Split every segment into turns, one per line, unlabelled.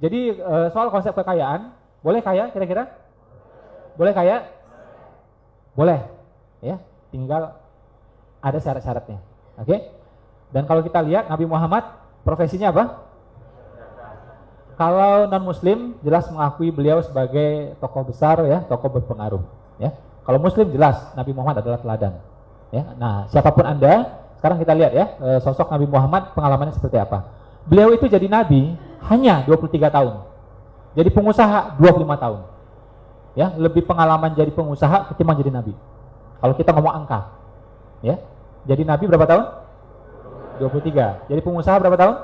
Jadi soal konsep kekayaan, boleh kaya kira-kira? Boleh kaya? Boleh, ya. Tinggal ada syarat-syaratnya. Oke? Dan kalau kita lihat Nabi Muhammad profesinya apa? Kalau non muslim jelas mengakui beliau sebagai tokoh besar, ya, tokoh berpengaruh, ya. Kalau muslim jelas Nabi Muhammad adalah teladan, ya. Nah, siapapun Anda, sekarang kita lihat ya, sosok Nabi Muhammad pengalamannya seperti apa. Beliau itu jadi nabi hanya 23 tahun. Jadi pengusaha 25 tahun. Ya, lebih pengalaman jadi pengusaha ketimbang jadi nabi. Kalau kita ngomong angka, ya. Jadi nabi berapa tahun? 23. Jadi pengusaha berapa tahun?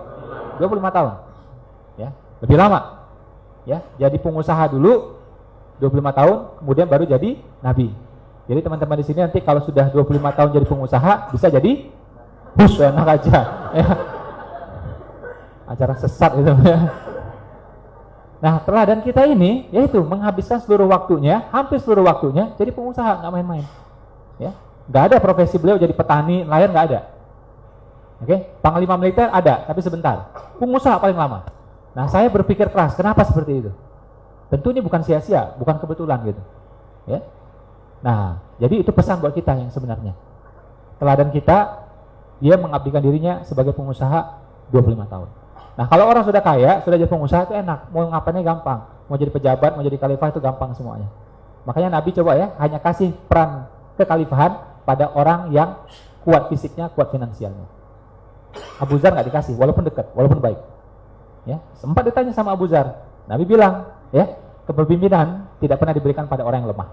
25 tahun. Ya, lebih lama. Ya, jadi pengusaha dulu 25 tahun, kemudian baru jadi nabi. Jadi teman-teman di sini nanti kalau sudah 25 tahun jadi pengusaha bisa jadi bus, enak aja. Ya. Acara sesat itu. Nah, teladan kita ini yaitu menghabiskan seluruh waktunya, hampir seluruh waktunya jadi pengusaha, nggak main-main. Ya, nggak ada profesi beliau jadi petani, nelayan nggak ada. Oke, panglima militer ada, tapi sebentar. Pengusaha paling lama. Nah, saya berpikir keras, kenapa seperti itu? Tentu ini bukan sia-sia, bukan kebetulan gitu. Ya. Nah, jadi itu pesan buat kita yang sebenarnya. Teladan kita, dia mengabdikan dirinya sebagai pengusaha 25 tahun. Nah, kalau orang sudah kaya, sudah jadi pengusaha itu enak, mau ngapainnya gampang. Mau jadi pejabat, mau jadi khalifah itu gampang semuanya. Makanya Nabi coba ya, hanya kasih peran kekhalifahan pada orang yang kuat fisiknya, kuat finansialnya. Abu Zar nggak dikasih, walaupun dekat, walaupun baik. Ya, sempat ditanya sama Abu Zar, Nabi bilang, ya, kepemimpinan tidak pernah diberikan pada orang yang lemah.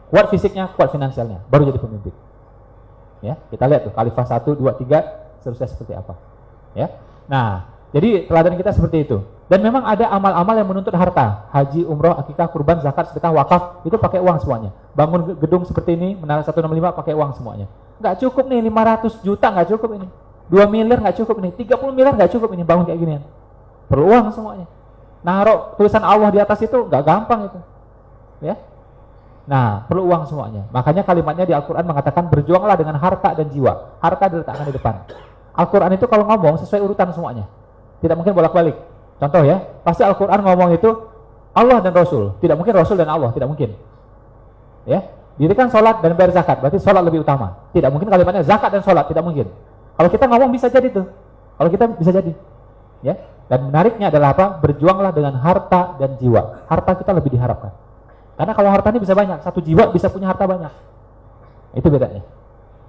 Kuat fisiknya, kuat finansialnya, baru jadi pemimpin. Ya, kita lihat tuh khalifah 1, 2, 3 seterusnya seperti apa. Ya. Nah, jadi teladan kita seperti itu. Dan memang ada amal-amal yang menuntut harta. Haji, umroh, akikah, kurban, zakat, sedekah, wakaf, itu pakai uang semuanya. Bangun gedung seperti ini, Menara 165 pakai uang semuanya. Nggak cukup nih 500 juta, nggak cukup ini. 2 miliar nggak cukup ini, 30 miliar nggak cukup ini bangun kayak gini. Perlu uang semuanya. Naruh tulisan Allah di atas itu nggak gampang itu. Ya. Nah, perlu uang semuanya. Makanya kalimatnya di Al-Quran mengatakan berjuanglah dengan harta dan jiwa. Harta diletakkan di depan. Al-Quran itu kalau ngomong sesuai urutan semuanya. Tidak mungkin bolak-balik. Contoh ya, pasti Al-Quran ngomong itu Allah dan Rasul. Tidak mungkin Rasul dan Allah, tidak mungkin. Ya, dirikan sholat dan bayar zakat, berarti sholat lebih utama. Tidak mungkin kalimatnya zakat dan sholat, tidak mungkin. Kalau kita ngomong bisa jadi tuh. Kalau kita bisa jadi. Ya. Dan menariknya adalah apa? Berjuanglah dengan harta dan jiwa. Harta kita lebih diharapkan. Karena kalau harta ini bisa banyak, satu jiwa bisa punya harta banyak. Itu bedanya.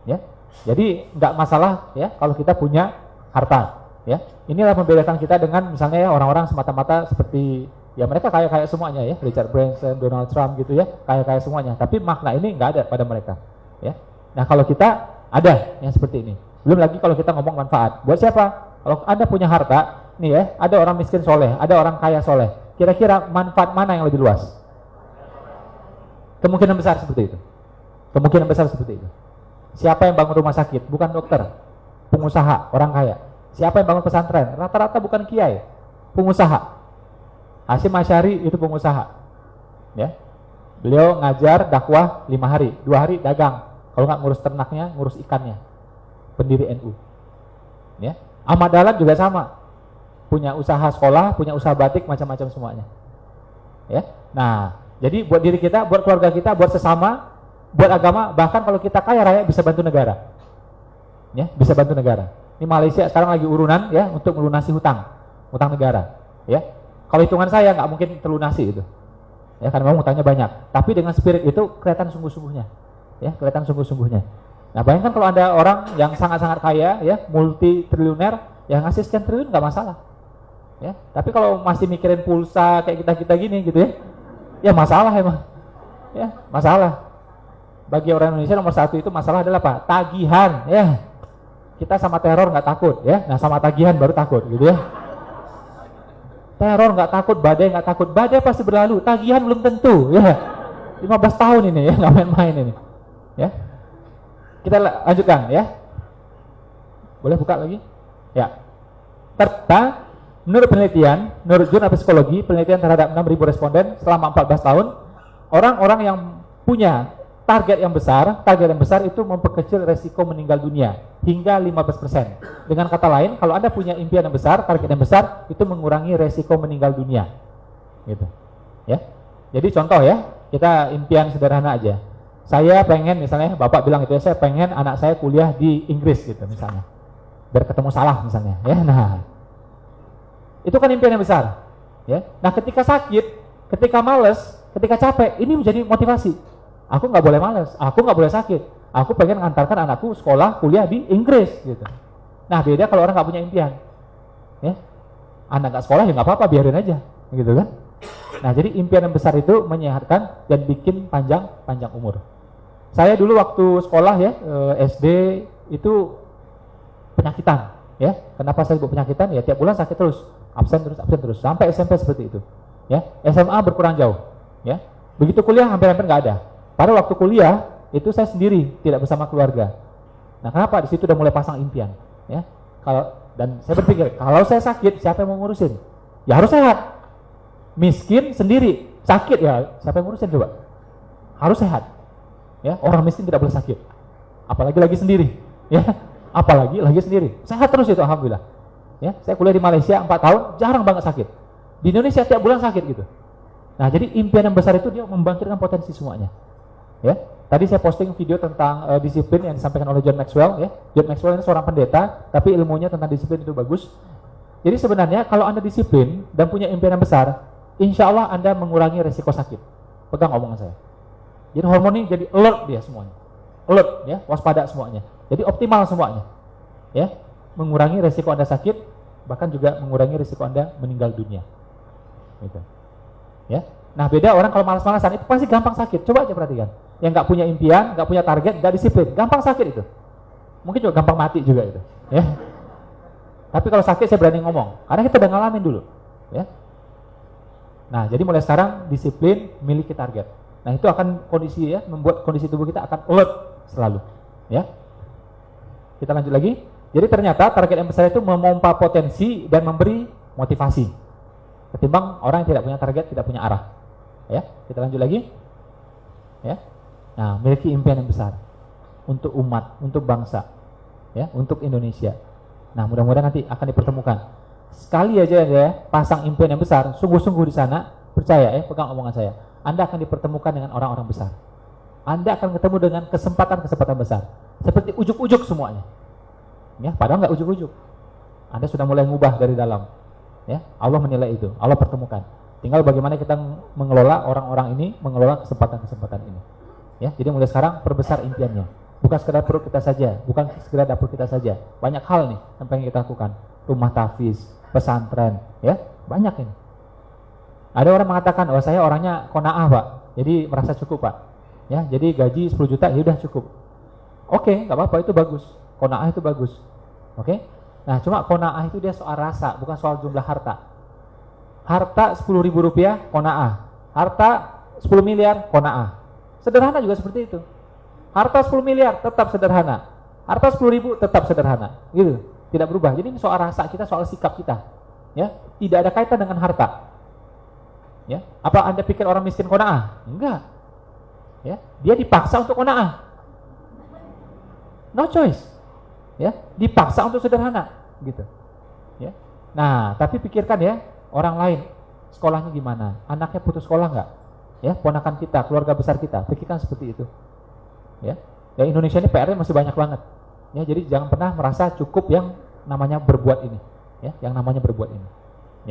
Ya. Jadi nggak masalah ya kalau kita punya harta. Ya. Inilah membedakan kita dengan misalnya ya, orang-orang semata-mata seperti ya mereka kaya-kaya semuanya ya, Richard Branson, Donald Trump gitu ya, kaya-kaya semuanya. Tapi makna ini nggak ada pada mereka. Ya. Nah kalau kita ada yang seperti ini. Belum lagi kalau kita ngomong manfaat. Buat siapa? Kalau Anda punya harta, nih ya, ada orang miskin soleh, ada orang kaya soleh. Kira-kira manfaat mana yang lebih luas? Kemungkinan besar seperti itu. Kemungkinan besar seperti itu. Siapa yang bangun rumah sakit? Bukan dokter, pengusaha, orang kaya. Siapa yang bangun pesantren? Rata-rata bukan kiai, pengusaha. Hasyim Asy'ari itu pengusaha. Ya. Beliau ngajar dakwah 5 hari, 2 hari dagang. Kalau nggak ngurus ternaknya, ngurus ikannya. Pendiri NU. Ya. Ahmad Dahlan juga sama. Punya usaha sekolah, punya usaha batik, macam-macam semuanya. Ya. Nah, jadi buat diri kita, buat keluarga kita, buat sesama, buat agama, bahkan kalau kita kaya raya bisa bantu negara. Ya, bisa bantu negara. Ini Malaysia sekarang lagi urunan ya untuk melunasi hutang negara. Ya, kalau hitungan saya nggak mungkin terlunasi itu. Ya, karena memang hutangnya banyak. Tapi dengan spirit itu kelihatan sungguh-sungguhnya. Ya, kelihatan sungguh-sungguhnya. Nah, bayangkan kalau ada orang yang sangat-sangat kaya, ya, multi triliuner, yang ngasih sekian triliun nggak masalah. Ya, tapi kalau masih mikirin pulsa kayak kita gini gitu ya masalah emang. Ya, masalah. Bagi orang Indonesia nomor 1 itu masalah adalah apa? Tagihan. Ya. Kita sama teror nggak takut, ya. Nah, sama tagihan baru takut, gitu ya. Teror nggak takut, badai nggak takut. Badai pasti berlalu, tagihan belum tentu, ya. 15 tahun ini, ya, nggak main-main ini, ya. Kita lanjutkan, ya. Boleh buka lagi? Ya. Serta menurut penelitian, menurut jurnal psikologi, penelitian terhadap 6.000 responden selama 14 tahun, orang-orang yang punya target yang besar itu memperkecil resiko meninggal dunia hingga 15%. Dengan kata lain, kalau Anda punya impian yang besar, target yang besar, itu mengurangi resiko meninggal dunia. Gitu. Ya. Jadi contoh ya, kita impian sederhana aja. Saya pengen misalnya, Bapak bilang gitu ya, saya pengen anak saya kuliah di Inggris gitu misalnya. Biar ketemu Salah misalnya, ya. Nah, itu kan impian yang besar. Ya. Nah, ketika sakit, ketika males, ketika capek, ini menjadi motivasi. Aku nggak boleh males, aku nggak boleh sakit. Aku pengen mengantarkan anakku sekolah kuliah di Inggris gitu. Nah, beda kalau orang nggak punya impian. Ya. Anak nggak sekolah ya nggak apa-apa, biarin aja, gitu kan. Nah, jadi impian yang besar itu menyehatkan dan bikin panjang umur. Saya dulu waktu sekolah ya, SD itu penyakitan, ya. Kenapa saya sebut penyakitan? Ya tiap bulan sakit terus, absen terus, sampai SMP seperti itu. Ya, SMA berkurang jauh, ya. Begitu kuliah hampir-hampir nggak ada. Pada waktu kuliah itu saya sendiri, tidak bersama keluarga. Nah, kenapa? Di situ udah mulai pasang impian, ya. Dan saya berpikir, kalau saya sakit, siapa yang mau ngurusin? Ya harus sehat. Miskin sendiri, sakit ya siapa yang ngurusin coba? Harus sehat. Ya, orang miskin tidak boleh sakit. Apalagi lagi sendiri, ya. Apalagi lagi sendiri. Sehat terus itu alhamdulillah. Ya, saya kuliah di Malaysia 4 tahun, jarang banget sakit. Di Indonesia tiap bulan sakit gitu. Nah, jadi impian yang besar itu dia membangkitkan potensi semuanya. Ya, tadi saya posting video tentang disiplin yang disampaikan oleh John Maxwell. Ya, John Maxwell ini seorang pendeta, tapi ilmunya tentang disiplin itu bagus. Jadi sebenarnya kalau Anda disiplin dan punya impian yang besar, insya Allah Anda mengurangi resiko sakit. Pegang omongan saya. Jadi hormon ini jadi alert dia semuanya, alert ya, waspada semuanya. Jadi optimal semuanya. Ya, mengurangi resiko Anda sakit, bahkan juga mengurangi resiko Anda meninggal dunia. Gitu. Ya. Nah, beda orang kalau malas-malasan itu pasti gampang sakit. Coba aja perhatikan. Yang nggak punya impian, nggak punya target, nggak disiplin, gampang sakit itu. Mungkin juga gampang mati juga itu. Ya. Tapi kalau sakit saya berani ngomong, karena kita udah ngalamin dulu. Ya. Nah, jadi mulai sekarang disiplin, miliki target. Nah, itu akan kondisi ya, membuat kondisi tubuh kita akan alert selalu. Ya. Kita lanjut lagi. Jadi ternyata target yang besar itu memompa potensi dan memberi motivasi. Ketimbang orang yang tidak punya target, tidak punya arah. Ya, kita lanjut lagi. Ya. Nah, miliki impian yang besar untuk umat, untuk bangsa, ya, untuk Indonesia. Nah, mudah-mudahan nanti akan dipertemukan. Sekali aja ya, pasang impian yang besar, sungguh-sungguh di sana, percaya ya, pegang omongan saya. Anda akan dipertemukan dengan orang-orang besar. Anda akan ketemu dengan kesempatan-kesempatan besar. Seperti ujuk-ujuk semuanya. Ya, padahal nggak ujuk-ujuk. Anda sudah mulai ngubah dari dalam. Ya, Allah menilai itu, Allah pertemukan. Tinggal bagaimana kita mengelola orang-orang ini, mengelola kesempatan-kesempatan ini. Ya, jadi mulai sekarang perbesar impiannya. Bukan sekedar perut kita saja, bukan sekedar dapur kita saja. Banyak hal nih yang pengen kita lakukan. Rumah tahfiz, pesantren, ya, banyak ini. Ada orang mengatakan, oh saya orangnya qanaah Pak, jadi merasa cukup Pak. Ya, jadi gaji 10 juta, ya udah cukup. Oke, nggak apa-apa, itu bagus. Qanaah itu bagus. Oke. Nah, cuma qanaah itu dia soal rasa, bukan soal jumlah harta. Harta 10.000 rupiah, qanaah. Harta 10 miliar, qanaah. Sederhana juga seperti itu. Harta 10 miliar tetap sederhana. Harta 10.000 tetap sederhana. Gitu. Tidak berubah. Jadi ini soal rasa kita, soal sikap kita. Ya, tidak ada kaitan dengan harta. Ya, apa Anda pikir orang miskin qanaah? Enggak. Ya, dia dipaksa untuk qanaah. No choice. Ya, dipaksa untuk sederhana, gitu. Ya. Nah, tapi pikirkan ya, orang lain sekolahnya gimana? Anaknya putus sekolah enggak? Ya, ponakan kita, keluarga besar kita, pikirkan seperti itu. Ya. Dan Indonesia ini PR-nya masih banyak banget. Ya, jadi jangan pernah merasa cukup yang namanya berbuat ini. Ya, yang namanya berbuat ini.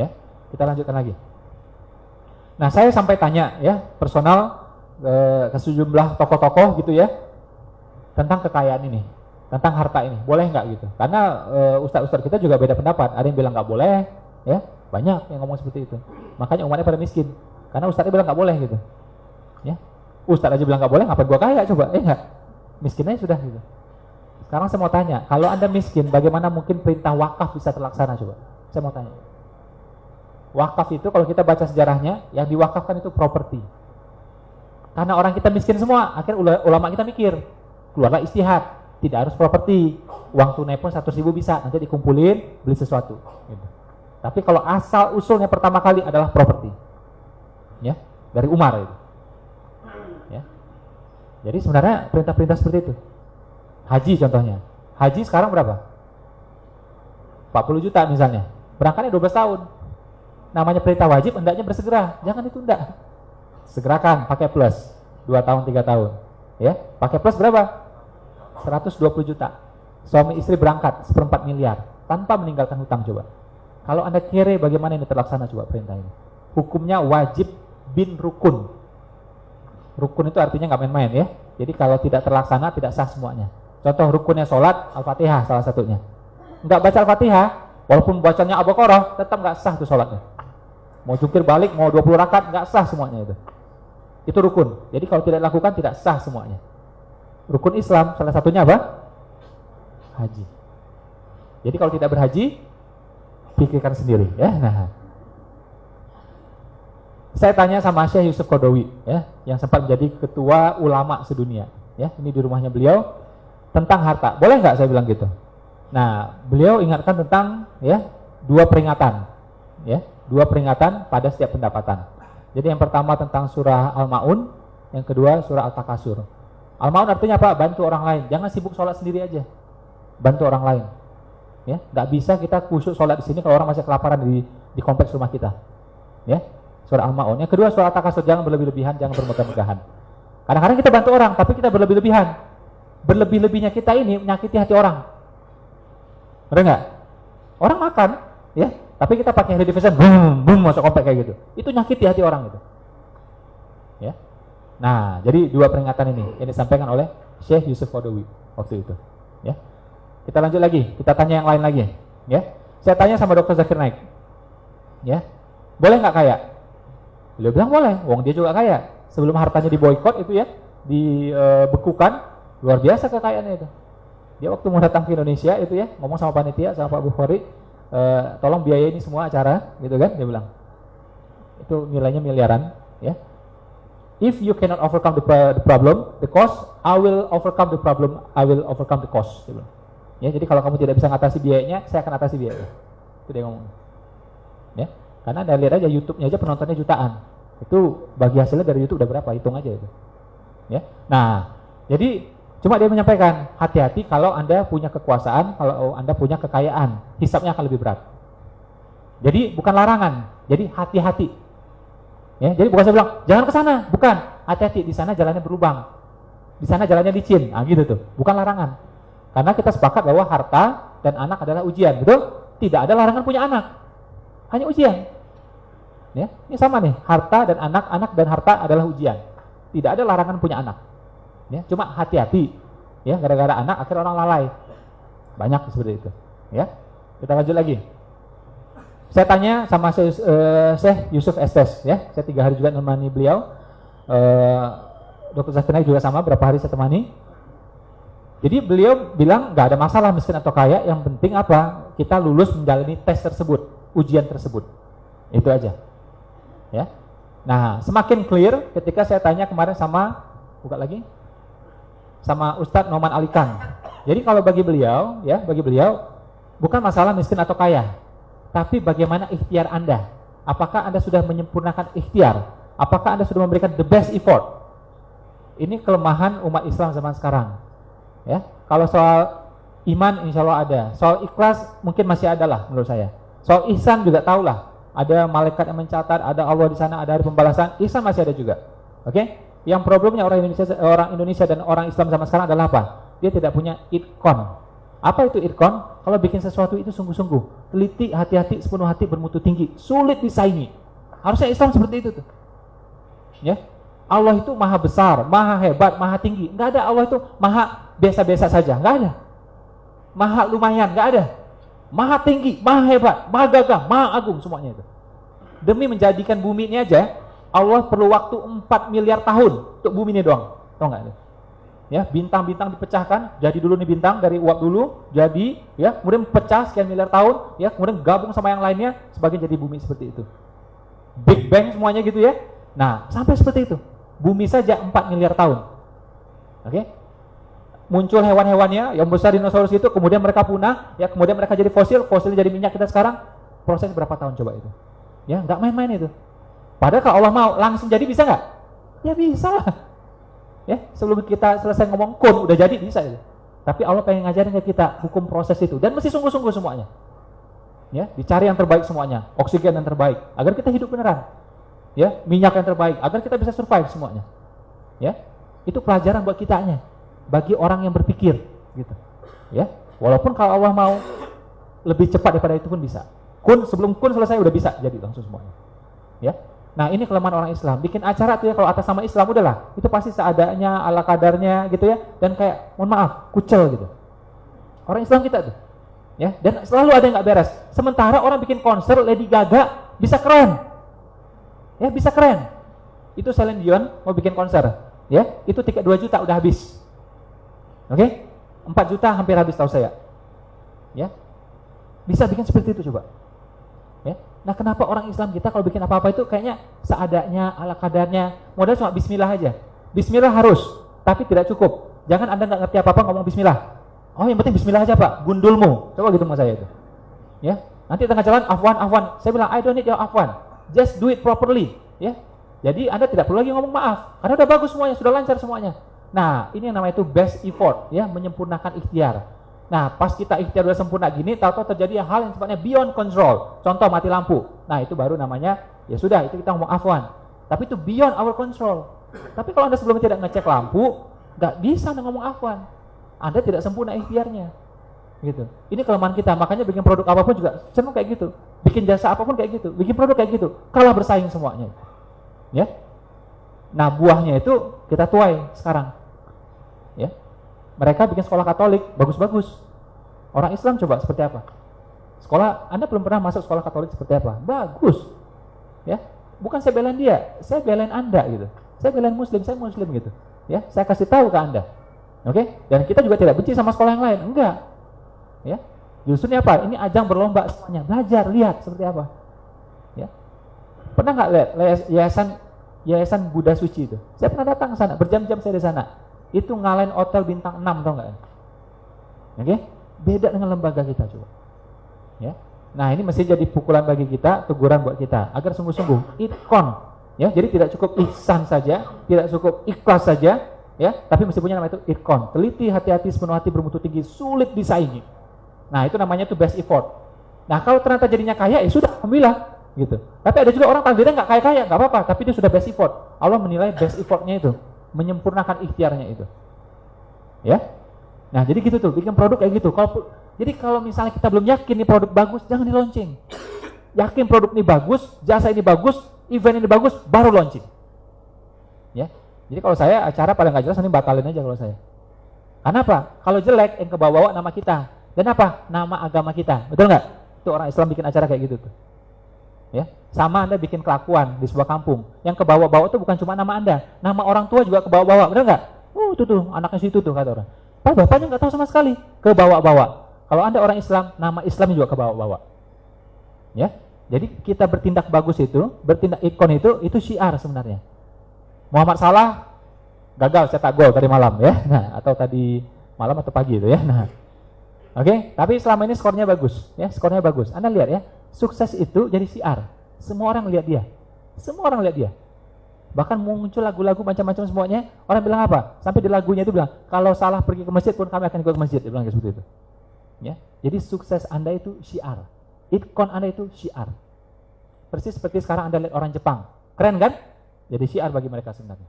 Ya. Kita lanjutkan lagi. Nah, saya sampai tanya ya, personal ke sejumlah tokoh-tokoh gitu ya, tentang kekayaan ini, tentang harta ini, boleh nggak gitu? Karena ustadz-ustadz kita juga beda pendapat. Ada yang bilang nggak boleh, ya, banyak yang ngomong seperti itu. Makanya umatnya pada miskin, karena ustadznya bilang nggak boleh gitu. Ya, ustadz aja bilang nggak boleh, ngapain gua kaya coba? Nggak, miskinnya sudah gitu. Sekarang saya mau tanya, kalau Anda miskin, bagaimana mungkin perintah wakaf bisa terlaksana coba? Saya mau tanya. Wakaf itu kalau kita baca sejarahnya, yang diwakafkan itu properti. Karena orang kita miskin semua, akhirnya ulama kita mikir, keluarlah istihad, tidak harus properti, uang tunai pun 100.000 bisa, nanti dikumpulin beli sesuatu. Gitu. Tapi kalau asal usulnya pertama kali adalah properti, ya, dari Umar itu. Ya. Jadi sebenarnya perintah-perintah seperti itu. Haji contohnya, Haji sekarang berapa? 40 juta misalnya. Berangkatnya 12 tahun. Namanya perintah wajib, hendaknya bersegera, jangan ditunda. Segerakan, pakai plus 2 tahun 3 tahun. Ya, pakai plus berapa? 120 juta. Suami istri berangkat 1/4 miliar tanpa meninggalkan hutang. Coba kalau Anda kere, bagaimana ini terlaksana? Coba perintah ini hukumnya wajib bin rukun. Rukun itu artinya nggak main-main ya. Jadi kalau tidak terlaksana tidak sah semuanya. Contoh rukunnya sholat, Al-Fatihah salah satunya. Nggak baca Al-Fatihah, walaupun bacanya Al-Baqarah, tetap nggak sah tuh sholatnya. Mau jungkir balik, mau 20 rakaat, nggak sah semuanya itu. Itu rukun. Jadi kalau tidak dilakukan tidak sah semuanya. Rukun Islam salah satunya apa? Haji. Jadi kalau tidak berhaji, pikirkan sendiri ya. Nah, saya tanya sama Syekh Yusuf Qaradawi ya, yang sempat menjadi ketua ulama sedunia ya, ini di rumahnya beliau, tentang harta. Boleh nggak saya bilang gitu? Nah, beliau ingatkan tentang ya 2 peringatan ya, 2 peringatan pada setiap pendapatan. Jadi yang pertama tentang surah Al-Maun, yang kedua surah Al-Takasur. Al-Maun artinya apa? Bantu orang lain. Jangan sibuk sholat sendiri aja. Bantu orang lain. Ya, nggak bisa kita khusyuk sholat di sini kalau orang masih kelaparan di kompleks rumah kita. Ya, surah Al-Maun. Yang kedua surah Al-Takasur, jangan berlebih-lebihan, jangan bermegah-megahan. Kadang-kadang kita bantu orang, tapi kita berlebih-lebihan. Berlebih-lebihnya kita ini menyakiti hati orang. Benar nggak? Orang makan, ya, tapi kita pakai high division, boom, masuk komplek kayak gitu. Itu nyakiti hati orang gitu. Ya. Nah, jadi 2 peringatan ini yang disampaikan oleh Syekh Yusuf Qaradawi waktu itu. Ya. Kita lanjut lagi, kita tanya yang lain lagi. Ya. Saya tanya sama Dr. Zakir Naik. Ya. Boleh nggak kaya? Beliau bilang boleh, wong dia juga kaya. Sebelum hartanya diboikot itu ya, dibekukan, luar biasa kekayaannya itu. Dia waktu mau datang ke Indonesia itu ya, ngomong sama panitia, sama Pak Bukhari, tolong biayai ini semua acara, gitu kan, dia bilang. Itu nilainya miliaran, ya. If you cannot overcome the problem, the cost, I will overcome the problem, I will overcome the cost. Dia bilang. Ya, jadi kalau kamu tidak bisa mengatasi biayanya, saya akan atasi biayanya. Itu dia ngomong. Ya, karena Anda lihat aja YouTube-nya aja penontonnya jutaan. Itu bagi hasilnya dari YouTube udah berapa? Hitung aja itu. Ya. Nah, jadi cuma dia menyampaikan, hati-hati kalau Anda punya kekuasaan, kalau Anda punya kekayaan, hisabnya akan lebih berat. Jadi bukan larangan, jadi hati-hati. Ya, jadi bukan saya bilang jangan ke sana, bukan. Hati-hati, di sana jalannya berlubang. Di sana jalannya licin. Nah, gitu tuh. Bukan larangan. Karena kita sepakat bahwa harta dan anak adalah ujian, betul? Tidak ada larangan punya anak. Hanya ujian. Ya, ini sama nih, harta dan anak dan harta adalah ujian. Tidak ada larangan punya anak. Ya, cuma hati-hati. Ya, gara-gara anak akhirnya orang lalai. Banyak seperti itu. Ya. Kita lanjut lagi. Saya tanya sama Syekh Yusuf Estes ya. Saya 3 hari juga menemani beliau. Dr. Zakir Naik juga sama, berapa hari saya temani. Jadi beliau bilang nggak ada masalah miskin atau kaya, yang penting apa? Kita lulus menjalani tes tersebut, ujian tersebut. Itu aja. Ya. Nah, semakin clear ketika saya tanya kemarin sama buka lagi sama Ustadz Noman Alikan. Jadi kalau bagi beliau, ya, bagi beliau bukan masalah miskin atau kaya, tapi bagaimana ikhtiar Anda. Apakah Anda sudah menyempurnakan ikhtiar? Apakah Anda sudah memberikan the best effort? Ini kelemahan umat Islam zaman sekarang. Ya, kalau soal iman insya Allah ada, soal ikhlas mungkin masih ada lah menurut saya. Soal ihsan juga tahulah, ada malaikat yang mencatat, ada Allah di sana, ada hari pembalasan. Ihsan masih ada juga. Oke? Yang problemnya orang Indonesia dan orang Islam zaman sekarang adalah apa? Dia tidak punya itqon. Apa itu itqon? Kalau bikin sesuatu itu sungguh-sungguh, teliti, hati-hati, sepenuh hati, bermutu tinggi, sulit disaingi. Harusnya Islam seperti itu tuh. Ya. Allah itu maha besar, maha hebat, maha tinggi. Enggak ada Allah itu maha biasa-biasa saja, enggak ada. Maha lumayan, enggak ada. Maha tinggi, maha hebat, maha gagah, maha agung, semuanya itu. Demi menjadikan bumi ini aja, Allah perlu waktu 4 miliar tahun untuk bumi ini doang. Tahu enggak? Ya, bintang-bintang dipecahkan, jadi dulu nih bintang dari uap dulu, jadi ya, kemudian pecah sekian miliar tahun, ya, kemudian gabung sama yang lainnya sebagai jadi bumi seperti itu. Big Bang semuanya gitu ya. Nah, sampai seperti itu. Bumi saja 4 miliar tahun. Oke? Muncul hewan-hewannya yang besar dinosaurus itu, kemudian mereka punah, ya, kemudian mereka jadi fosil, fosilnya jadi minyak kita sekarang. Proses berapa tahun coba itu? Ya, enggak main-main itu. Padahal kalau Allah mau langsung jadi bisa enggak? Ya bisa lah. Ya, sebelum kita selesai ngomong kun udah jadi bisa itu. Tapi Allah pengen ngajarin ke kita hukum proses itu, dan mesti sungguh-sungguh semuanya. Ya, dicari yang terbaik semuanya, oksigen yang terbaik agar kita hidup beneran. Ya, minyak yang terbaik agar kita bisa survive semuanya. Ya, itu pelajaran buat kitanya, bagi orang yang berpikir, gitu. Ya, walaupun kalau Allah mau lebih cepat daripada itu pun bisa. Sebelum selesai udah bisa jadi langsung semuanya. Ya. Nah, ini kelemahan orang Islam. Bikin acara tuh ya, kalau atas nama Islam udahlah, itu pasti seadanya, ala kadarnya gitu ya, dan kayak mohon maaf, kucel gitu. Orang Islam kita tuh. Ya, dan selalu ada yang nggak beres. Sementara orang bikin konser Lady Gaga bisa keren. Ya, bisa keren. Itu Celine Dion mau bikin konser, ya, itu tiket 2 juta udah habis. Oke? 4 juta hampir habis tahu saya. Ya. Bisa bikin seperti itu coba. Ya. Nah, kenapa orang Islam kita kalau bikin apa-apa itu kayaknya seadanya, ala kadarnya, modal cuma bismillah aja. Bismillah harus, tapi tidak cukup. Jangan Anda nggak ngerti apa-apa ngomong bismillah. Oh, yang penting bismillah aja, Pak. Gundulmu. Coba gitu sama saya itu. Ya. Nanti tengah jalan afwan. Saya bilang I don't need your afwan. Just do it properly, ya. Jadi Anda tidak perlu lagi ngomong maaf karena udah bagus semuanya, sudah lancar semuanya. Nah, ini yang namanya itu best effort, ya, menyempurnakan ikhtiar. Nah, pas kita ikhtiar udah sempurna gini, tahu-tahu terjadi hal yang sifatnya beyond control. Contoh mati lampu. Nah, itu baru namanya, ya sudah, itu kita ngomong afwan. Tapi itu beyond our control. Tapi kalau Anda sebelumnya tidak ngecek lampu, nggak bisa Anda ngomong afwan. Anda tidak sempurna ikhtiarnya. Gitu. Ini kelemahan kita, makanya bikin produk apapun juga cenderung kayak gitu. Bikin jasa apapun kayak gitu, bikin produk kayak gitu. Kalah bersaing semuanya. Ya. Nah, buahnya itu kita tuai sekarang. Ya. Mereka bikin sekolah Katolik, bagus-bagus. Orang Islam coba seperti apa? Sekolah, Anda belum pernah masuk sekolah Katolik seperti apa? Bagus. Ya, bukan saya belain dia, saya belain Anda gitu. Saya belain Muslim, saya Muslim gitu. Ya, saya kasih tahu ke Anda. Oke? Dan kita juga tidak benci sama sekolah yang lain, enggak. Ya. Justru ini apa? Ini ajang berlomba semuanya. Belajar, lihat seperti apa. Ya. Pernah nggak lihat yayasan Buddha Suci itu? Saya pernah datang ke sana, berjam-jam saya di sana. Itu ngalahin hotel bintang 6, tau nggak? Oke? Beda dengan lembaga kita coba. Ya. Nah, ini mesti jadi pukulan bagi kita, teguran buat kita agar sungguh-sungguh itkon. Ya, jadi tidak cukup ihsan saja, tidak cukup ikhlas saja, ya, tapi mesti punya nama itu itkon. Teliti, hati-hati, sepenuh hati, bermutu tinggi, sulit disaingi. Nah, itu namanya itu best effort. Nah, kalau ternyata jadinya kaya, ya sudah, alhamdulillah, gitu. Tapi ada juga orang takdirnya nggak kaya-kaya, nggak apa-apa, tapi dia sudah best effort. Allah menilai best effortnya itu, menyempurnakan ikhtiarnya itu. Ya. Nah, jadi gitu tuh, bikin produk kayak gitu. Jadi kalau misalnya kita belum yakin nih produk bagus, jangan di launching. Yakin produk ini bagus, jasa ini bagus, event ini bagus, baru launching. Ya. Jadi kalau saya acara pada nggak jelas, ini batalin aja kalau saya. Karena apa? Kalau jelek, yang kebawa nama kita. Dan apa? Nama agama kita. Betul nggak? Itu orang Islam bikin acara kayak gitu tuh. Ya. Sama Anda bikin kelakuan di sebuah kampung. Yang kebawa-bawa itu bukan cuma nama Anda. Nama orang tua juga kebawa-bawa. Betul nggak? Itu tuh, anaknya situ tuh, kata orang. Padahal bapaknya nggak tahu sama sekali. Kebawa-bawa. Kalau Anda orang Islam, nama Islam juga kebawa-bawa. Ya. Jadi kita bertindak bagus itu, bertindak ikon itu syiar sebenarnya. Muhammad Salah gagal cetak gol tadi malam ya. Nah, atau tadi malam atau pagi itu ya. Nah. Oke, tapi selama ini skornya bagus ya, skornya bagus. Anda lihat ya, sukses itu jadi syiar. Semua orang lihat dia. Semua orang lihat dia. Bahkan muncul lagu-lagu macam-macam semuanya. Orang bilang apa? Sampai di lagunya itu bilang, kalau Salah pergi ke masjid pun kami akan ikut ke masjid. Dia bilang seperti itu. Ya. Jadi sukses Anda itu syiar. Ikon Anda itu syiar. Persis seperti sekarang Anda lihat orang Jepang. Keren kan? Jadi syiar bagi mereka sebenarnya.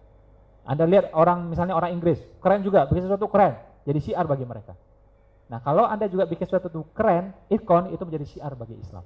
Anda lihat orang, misalnya orang Inggris, keren juga, bikin sesuatu keren. Jadi syiar bagi mereka. Nah, kalau Anda juga bikin sesuatu keren, ikon, itu menjadi syiar bagi Islam.